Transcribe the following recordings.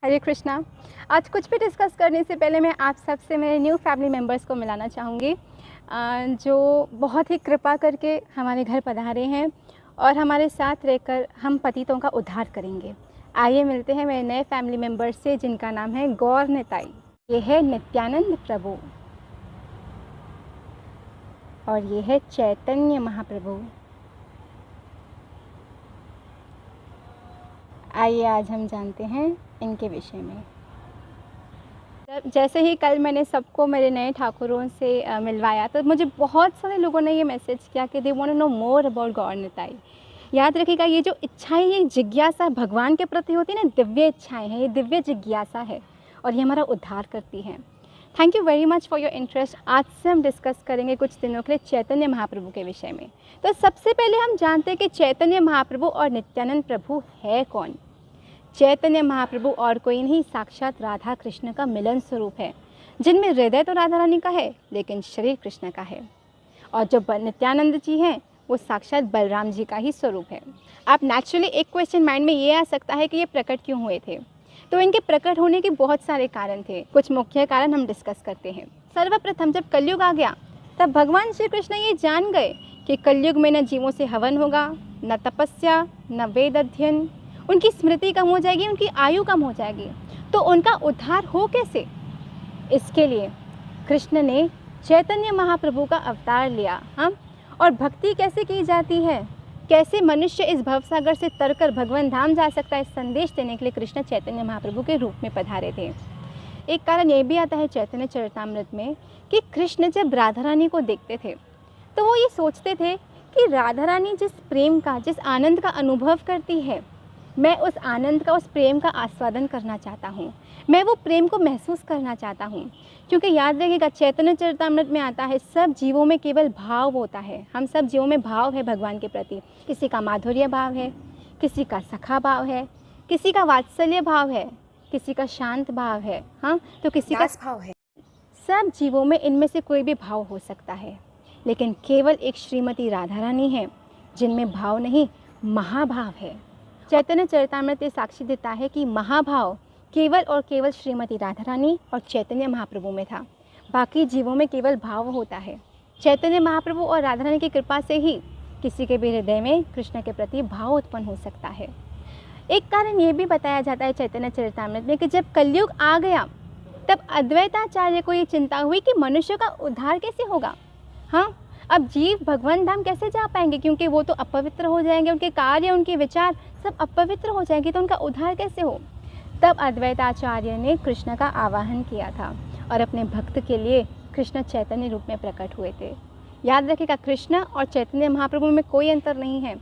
हरे कृष्णा। आज कुछ भी डिस्कस करने से पहले मैं आप सबसे मेरे न्यू फैमिली मेम्बर्स को मिलाना चाहूँगी, जो बहुत ही कृपा करके हमारे घर पधारे हैं और हमारे साथ रहकर हम पतितों का उद्धार करेंगे। आइए मिलते हैं मेरे नए फैमिली मेम्बर्स से, जिनका नाम है गौर निताई। ये है नित्यानंद प्रभु और ये है चैतन्य महाप्रभु। आइए आज हम जानते हैं इनके विषय में। जैसे ही कल मैंने सबको मेरे नए ठाकुरों से मिलवाया, तो मुझे बहुत सारे लोगों ने ये मैसेज किया कि they want to know more about Gaur Nitai. याद रखिएगा, ये जो इच्छाएं, ये जिज्ञासा भगवान के प्रति होती है ना, दिव्य इच्छाएं हैं, ये दिव्य जिज्ञासा है और ये हमारा उद्धार करती हैं। Thank you very much for your interest. आज से हम डिस्कस करेंगे कुछ दिनों के लिए चैतन्य महाप्रभु के विषय में। तो सबसे पहले हम जानते हैं कि चैतन्य महाप्रभु और नित्यानंद प्रभु है कौन। चैतन्य महाप्रभु और कोई नहीं, साक्षात राधा कृष्ण का मिलन स्वरूप है, जिनमें हृदय तो राधा रानी का है लेकिन शरीर कृष्ण का है। और जो नित्यानंद जी हैं वो साक्षात बलराम जी का ही स्वरूप है। आप नेचुरली एक क्वेश्चन माइंड में ये आ सकता है कि ये प्रकट क्यों हुए थे। तो इनके प्रकट होने के बहुत सारे कारण थे, कुछ मुख्य कारण हम डिस्कस करते हैं। सर्वप्रथम जब कलयुग आ गया, तब भगवान श्री कृष्ण ये जान गए कि कलयुग में न जीवों से हवन होगा, न तपस्या, न वेद अध्ययन, उनकी स्मृति कम हो जाएगी, उनकी आयु कम हो जाएगी। तो उनका उद्धार हो कैसे? इसके लिए कृष्ण ने चैतन्य महाप्रभु का अवतार लिया। हम और भक्ति कैसे की जाती है, कैसे मनुष्य इस भवसागर से तरकर भगवान धाम जा सकता है, इस संदेश देने के लिए कृष्ण चैतन्य महाप्रभु के रूप में पधारे थे। एक कारण ये भी आता है चैतन्य चरितामृत में कि कृष्ण जब राधा रानी को देखते थे तो वो ये सोचते थे कि राधा रानी जिस प्रेम का, जिस आनंद का अनुभव करती है, मैं उस आनंद का, उस प्रेम का आस्वादन करना चाहता हूँ, मैं वो प्रेम को महसूस करना चाहता हूँ। क्योंकि याद रखिएगा, चैतन्य चरितामृत में आता है सब जीवों में केवल भाव होता है। हम सब जीवों में भाव है भगवान के प्रति। किसी का माधुर्य भाव है, किसी का सखा भाव है, किसी का वात्सल्य भाव है, किसी का शांत भाव है, हाँ, तो किसी का भाव है। सब जीवों में इनमें से कोई भी भाव हो सकता है, लेकिन केवल एक श्रीमती राधा रानी है जिनमें भाव नहीं, महाभाव है। चैतन्य चरितामृत साक्षी देता है कि महाभाव केवल और केवल श्रीमती राधा रानी और चैतन्य महाप्रभु में था। बाकी जीवों में केवल भाव होता है। चैतन्य महाप्रभु और राधा रानी की कृपा से ही किसी के भी हृदय में कृष्ण के प्रति भाव उत्पन्न हो सकता है। एक कारण ये भी बताया जाता है चैतन्य चरितामृत में कि जब कलयुग आ गया, तब अद्वैताचार्य को ये चिंता हुई कि मनुष्य का उद्धार कैसे होगा। हाँ, अब जीव भगवान धाम कैसे जा पाएंगे, क्योंकि वो तो अपवित्र हो जाएंगे, उनके कार्य, उनके विचार सब अपवित्र हो जाएंगे, तो उनका उद्धार कैसे हो। तब अद्वैताचार्य ने कृष्ण का आवाहन किया था और अपने भक्त के लिए कृष्ण चैतन्य रूप में प्रकट हुए थे। याद रखिएगा, कृष्ण और चैतन्य महाप्रभु में कोई अंतर नहीं है।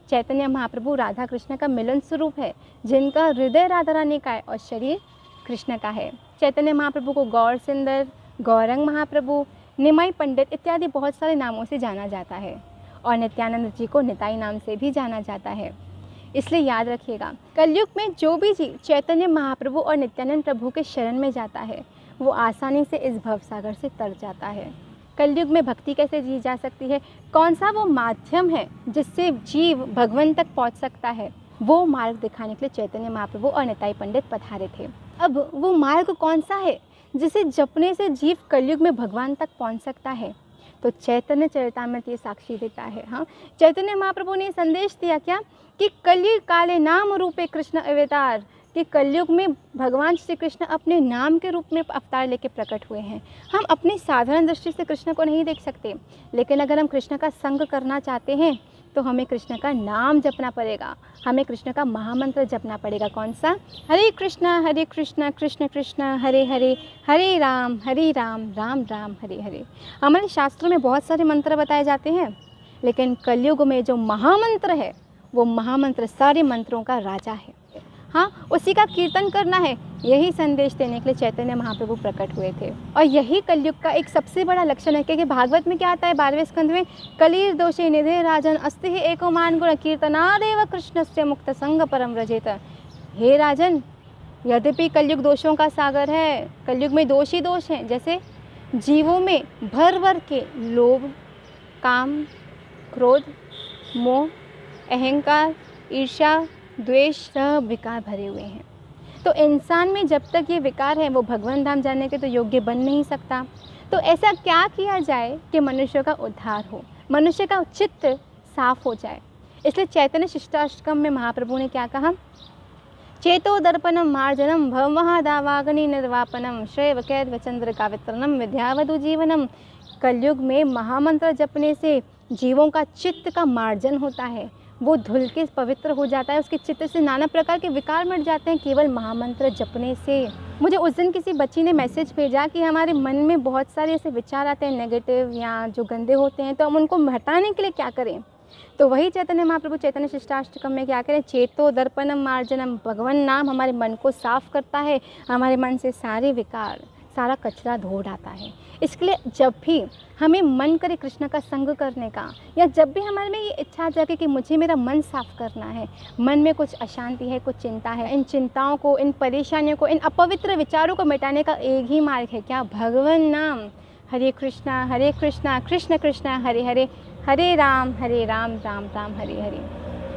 चैतन्य महाप्रभु राधा कृष्ण का मिलन स्वरूप है, जिनका हृदय राधा रानी का है और शरीर कृष्ण का है। चैतन्य महाप्रभु को गौर सुंदर, गौरंग महाप्रभु, निमाई पंडित इत्यादि बहुत सारे नामों से जाना जाता है और नित्यानंद जी को निताई नाम से भी जाना जाता है। इसलिए याद रखिएगा, कलयुग में जो भी जीव चैतन्य महाप्रभु और नित्यानंद प्रभु के शरण में जाता है, वो आसानी से इस भवसागर से तर जाता है। कलयुग में भक्ति कैसे जी जा सकती है, कौन सा वो माध्यम है जिससे जीव भगवान तक पहुंच सकता है, वो मार्ग दिखाने के लिए चैतन्य महाप्रभु और निताई पंडित पधारे थे। अब वो मार्ग कौन सा है जिसे जपने से जीव कलयुग में भगवान तक पहुंच सकता है, तो चैतन्य चरितामृत ये साक्षी देता है। हाँ, चैतन्य महाप्रभु ने संदेश दिया क्या कि कलयुग काले नाम रूपे कृष्ण अवतार, कि कलयुग में भगवान श्री कृष्ण अपने नाम के रूप में अवतार लेके प्रकट हुए हैं। हम अपनी साधारण दृष्टि से कृष्ण को नहीं देख सकते, लेकिन अगर हम कृष्ण का संग करना चाहते हैं तो हमें कृष्ण का नाम जपना पड़ेगा, हमें कृष्ण का महामंत्र जपना पड़ेगा। कौन सा? हरे कृष्ण कृष्ण कृष्ण हरे हरे, हरे राम राम राम हरे हरे। हमारे शास्त्रों में बहुत सारे मंत्र बताए जाते हैं, लेकिन कलयुग में जो महामंत्र है, वो महामंत्र सारे मंत्रों का राजा है। हाँ, उसी का कीर्तन करना है, यही संदेश देने के लिए चैतन्य महाप्रभु प्रकट हुए थे। और यही कलयुग का एक सबसे बड़ा लक्षण है, क्योंकि भागवत में क्या आता है 12वें स्कंद में, कलीर दोषे निधे राजन अस्ति ही एको मान गुण कीर्तनादेव कृष्णस्य मुक्त संग परम व्रजेत। हे राजन, यद्यपि कलयुग दोषों का सागर है, कलयुग में दोष ही दोष हैं, जैसे जीवों में भर भर के लोभ, काम, क्रोध, मोह, अहंकार, ईर्ष्या, द्वेष, सब विकार भरे हुए हैं। तो इंसान में जब तक ये विकार है वो भगवान धाम जाने के तो योग्य बन नहीं सकता। तो ऐसा क्या किया जाए कि मनुष्य का उद्धार हो, मनुष्य का चित्त साफ हो जाए। इसलिए चैतन्य शिष्टाष्टकम में महाप्रभु ने क्या कहा, चेतो दर्पणम मार्जनम भवमहादावाग्नि निर्वापनम श्रेय वैद्य चंद्र का वितरणम विद्यावधु जीवनम। कलयुग में महामंत्र जपने से जीवों का चित्त का मार्जन होता है, वो धुल के पवित्र हो जाता है, उसके चित्त से नाना प्रकार के विकार मिट जाते हैं केवल महामंत्र जपने से। मुझे उस दिन किसी बच्ची ने मैसेज भेजा कि हमारे मन में बहुत सारे ऐसे विचार आते हैं नेगेटिव या जो गंदे होते हैं, तो हम उनको हटाने के लिए क्या करें। तो वही चैतन्य महाप्रभु चैतन्य शिष्टाष्टकम में क्या करें, चेतो दर्पणम मार्जनम। भगवान नाम हमारे मन को साफ करता है, हमारे मन से सारे विकार सारा कचरा धो डालता है। इसके लिए जब भी हमें मन करे कृष्ण का संग करने का, या जब भी हमारे में ये इच्छा जागे कि मुझे मेरा मन साफ करना है, मन में कुछ अशांति है, कुछ चिंता है, इन चिंताओं को, इन परेशानियों को, इन अपवित्र विचारों को मिटाने का एक ही मार्ग है, क्या, भगवान नाम। हरे कृष्णा कृष्ण कृष्ण हरे हरे, हरे राम राम राम हरे हरे।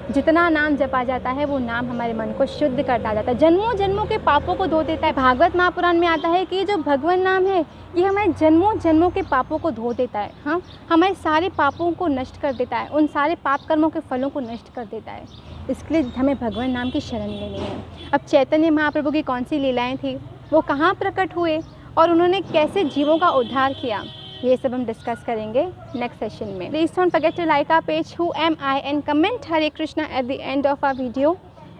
जितना नाम जपा जाता है वो नाम हमारे मन को शुद्ध करता जाता है, जन्मों जन्मों के पापों को धो देता है। भागवत महापुराण में आता है कि जो भगवान नाम है ये हमारे जन्मों जन्मों के पापों को धो देता है। हाँ, हमारे सारे पापों को नष्ट कर देता है, उन सारे पाप कर्मों के फलों को नष्ट कर देता है। इसके लिए हमें भगवान नाम की शरण लेनी है। अब चैतन्य महाप्रभु की कौन सी लीलाएँ थी, वो कहाँ प्रकट हुए और उन्होंने कैसे जीवों का उद्धार किया, ये सब हम डिस्कस करेंगे नेक्स्ट सेशन में। Please don't forget to like our page who am I and comment Hare Krishna at the end of our video.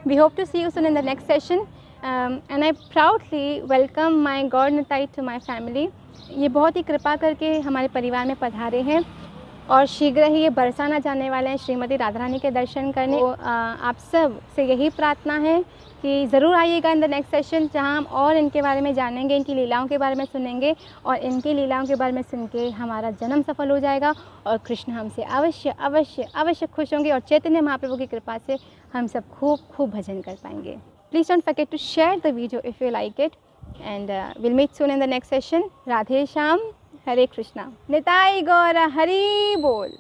We hope to see you soon in the next session and I proudly welcome my god Nitai to my family. ये बहुत ही कृपा करके हमारे परिवार में पधारे हैं और शीघ्र ही ये बरसाना जाने वाले हैं श्रीमती राधा रानी के दर्शन करने। तो आप सब से यही प्रार्थना है कि ज़रूर आइएगा इन द नेक्स्ट सेशन, जहां हम और इनके बारे में जानेंगे, इनकी लीलाओं के बारे में सुनेंगे और इनकी लीलाओं के बारे में सुन के हमारा जन्म सफल हो जाएगा और कृष्ण हमसे अवश्य अवश्य अवश्य खुश होंगे और चैतन्य महाप्रभु की कृपा से हम सब खूब खूब भजन कर पाएंगे। Please don't forget to share the video if you like it and will meet soon in the next session. Radhe Shyam, Hare Krishna, Nitai Gaur Hari बोल।